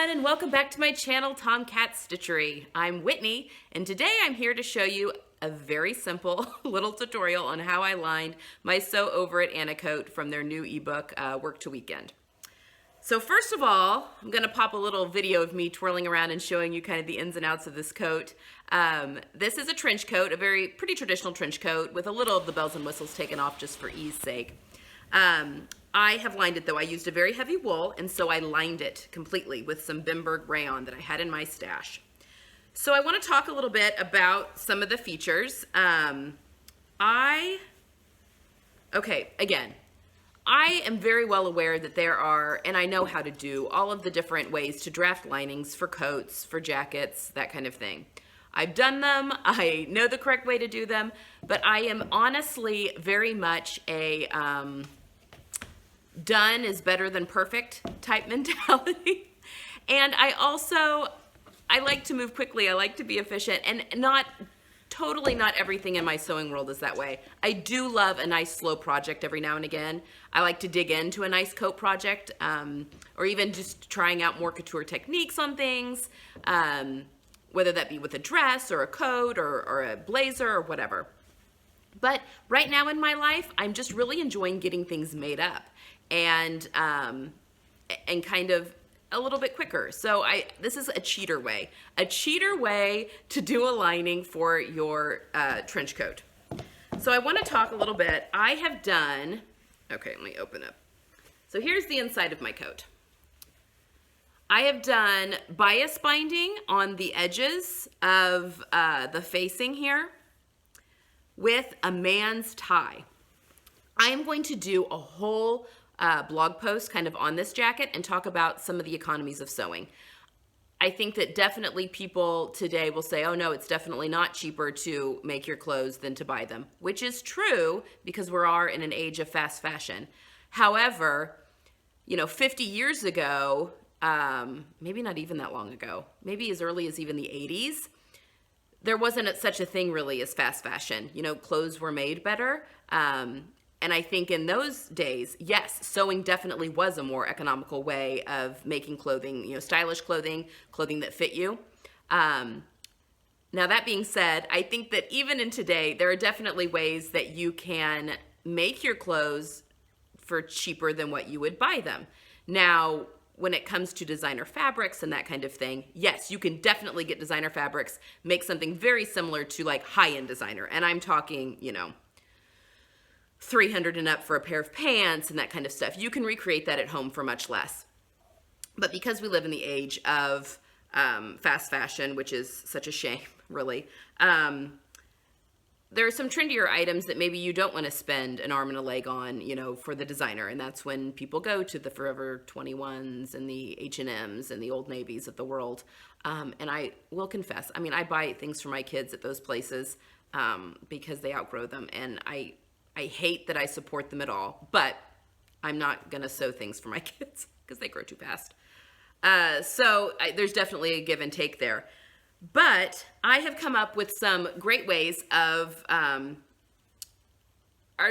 everyone, and welcome back to my channel, Tomcat Stitchery. I'm Whitney, and today I'm here to show you a very simple little tutorial on how I lined my Sew Over It Anna coat from their new ebook, Work to Weekend. So first of all, I'm going to pop a little video of me twirling around and showing you kind of the ins and outs of this coat. This is a trench coat, a pretty traditional trench coat with a little of the bells and whistles taken off just for ease sake. I have lined it though. I used a very heavy wool, and so I lined it completely with some Bimberg rayon that I had in my stash. So I want to talk a little bit about some of the features. Again, I am very well aware that there are, and I know how to do all of the different ways to draft linings for coats, for jackets, that kind of thing. I've done them, I know the correct way to do them, but I am honestly very much a done is better than perfect type mentality. And I like to move quickly, I like to be efficient, and not everything in my sewing world is that way. I do love a nice slow project every now and again. I like to dig into a nice coat project, or even just trying out more couture techniques on things, whether that be with a dress or a coat or a blazer or whatever. But right now in my life, I'm just really enjoying getting things made up and kind of a little bit quicker. So this is a cheater way to do a lining for your trench coat. So I want to talk a little bit. I have done, okay, let me open up. So here's the inside of my coat. I have done bias binding on the edges of the facing here with a man's tie. I am going to do a whole blog post kind of on this jacket and talk about some of the economies of sewing. I think that definitely people today will say, oh no, it's definitely not cheaper to make your clothes than to buy them, which is true because we are in an age of fast fashion. However, 50 years ago, maybe not even that long ago, maybe as early as even the 80s, there wasn't such a thing really as fast fashion. Clothes were made better. And I think in those days, yes, sewing definitely was a more economical way of making clothing, stylish clothing that fit you. Now that being said, I think that even in today, there are definitely ways that you can make your clothes for cheaper than what you would buy them. Now, when it comes to designer fabrics and that kind of thing, yes, you can definitely get designer fabrics, make something very similar to like high-end designer. And I'm talking, $300 and up for a pair of pants and that kind of stuff. You can recreate that at home for much less. But because we live in the age of fast fashion, which is such a shame, really, there are some trendier items that maybe you don't want to spend an arm and a leg on, for the designer. And that's when people go to the Forever 21s and the H&Ms and the Old Navys of the world. And I will confess, I buy things for my kids at those places because they outgrow them. And I hate that I support them at all, but I'm not going to sew things for my kids because they grow too fast. So there's definitely a give and take there. But I have come up with some great ways of, I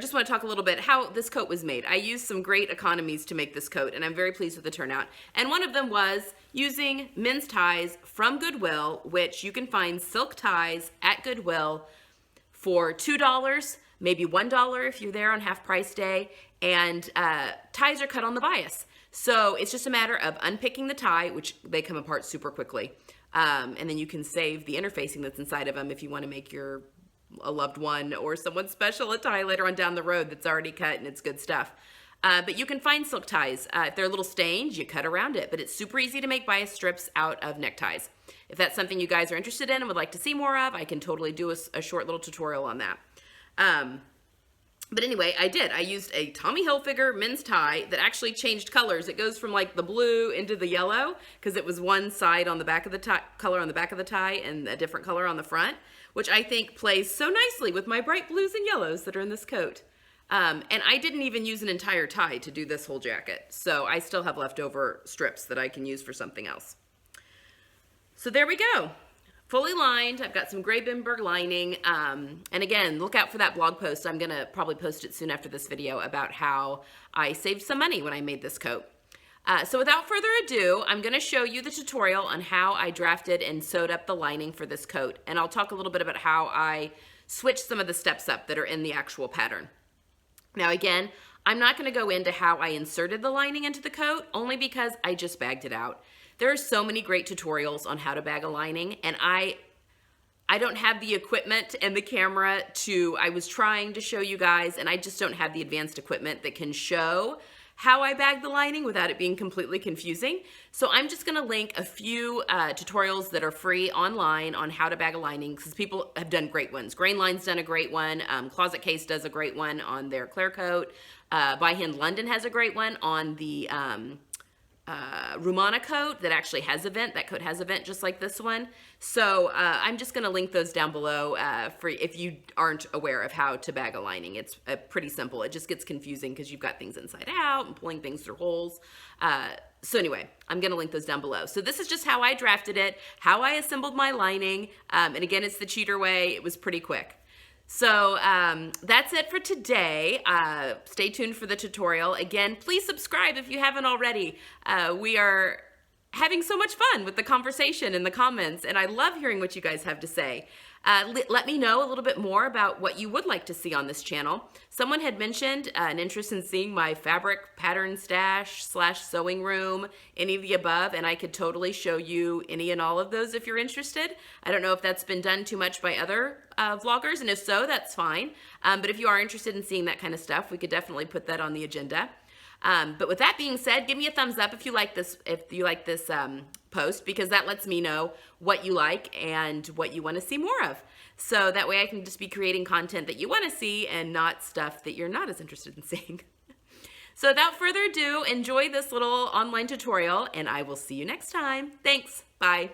just want to talk a little bit how this coat was made. I used some great economies to make this coat, and I'm very pleased with the turnout. And one of them was using men's ties from Goodwill, which you can find silk ties at Goodwill for $2, maybe $1 if you're there on half price day, and ties are cut on the bias. So it's just a matter of unpicking the tie, which they come apart super quickly. And then you can save the interfacing that's inside of them if you want to make a loved one or someone special a tie later on down the road that's already cut and it's good stuff. But you can find silk ties. If they're a little stained, you cut around it, but it's super easy to make bias strips out of neckties. If that's something you guys are interested in and would like to see more of, I can totally do a short little tutorial on that. But anyway, I used a Tommy Hilfiger men's tie that actually changed colors. It goes from like the blue into the yellow because it was one side on the back of the tie, color on the back of the tie and a different color on the front, which I think plays so nicely with my bright blues and yellows that are in this coat. And I didn't even use an entire tie to do this whole jacket. So I still have leftover strips that I can use for something else. So there we go. Fully lined. I've got some gray Bimberg lining. And again, look out for that blog post. I'm going to probably post it soon after this video about how I saved some money when I made this coat. So without further ado, I'm going to show you the tutorial on how I drafted and sewed up the lining for this coat. And I'll talk a little bit about how I switched some of the steps up that are in the actual pattern. Now again, I'm not going to go into how I inserted the lining into the coat, only because I just bagged it out. There are so many great tutorials on how to bag a lining, and I don't have the equipment and the camera I was trying to show you guys, and I just don't have the advanced equipment that can show how I bag the lining without it being completely confusing. So I'm just gonna link a few tutorials that are free online on how to bag a lining, because people have done great ones. Grainline's done a great one. Closet Case does a great one on their clear coat. By Hand London has a great one on the Rumana coat that actually has a vent. That coat has a vent just like this one. So I'm just going to link those down below for if you aren't aware of how to bag a lining. It's pretty simple. It just gets confusing because you've got things inside out and pulling things through holes. So anyway, I'm going to link those down below. So this is just how I drafted it, how I assembled my lining. And again, it's the cheater way. It was pretty quick. So that's it for today. Stay tuned for the tutorial. Again, please subscribe if you haven't already. We are having so much fun with the conversation and the comments, and I love hearing what you guys have to say. Let me know a little bit more about what you would like to see on this channel. Someone had mentioned an interest in seeing my fabric pattern stash / sewing room, any of the above, and I could totally show you any and all of those if you're interested. I don't know if that's been done too much by other vloggers, and if so, that's fine. But if you are interested in seeing that kind of stuff, we could definitely put that on the agenda. But with that being said, give me a thumbs up if you like this post, because that lets me know what you like and what you want to see more of. So that way I can just be creating content that you want to see and not stuff that you're not as interested in seeing. So without further ado, enjoy this little online tutorial, and I will see you next time. Thanks. Bye.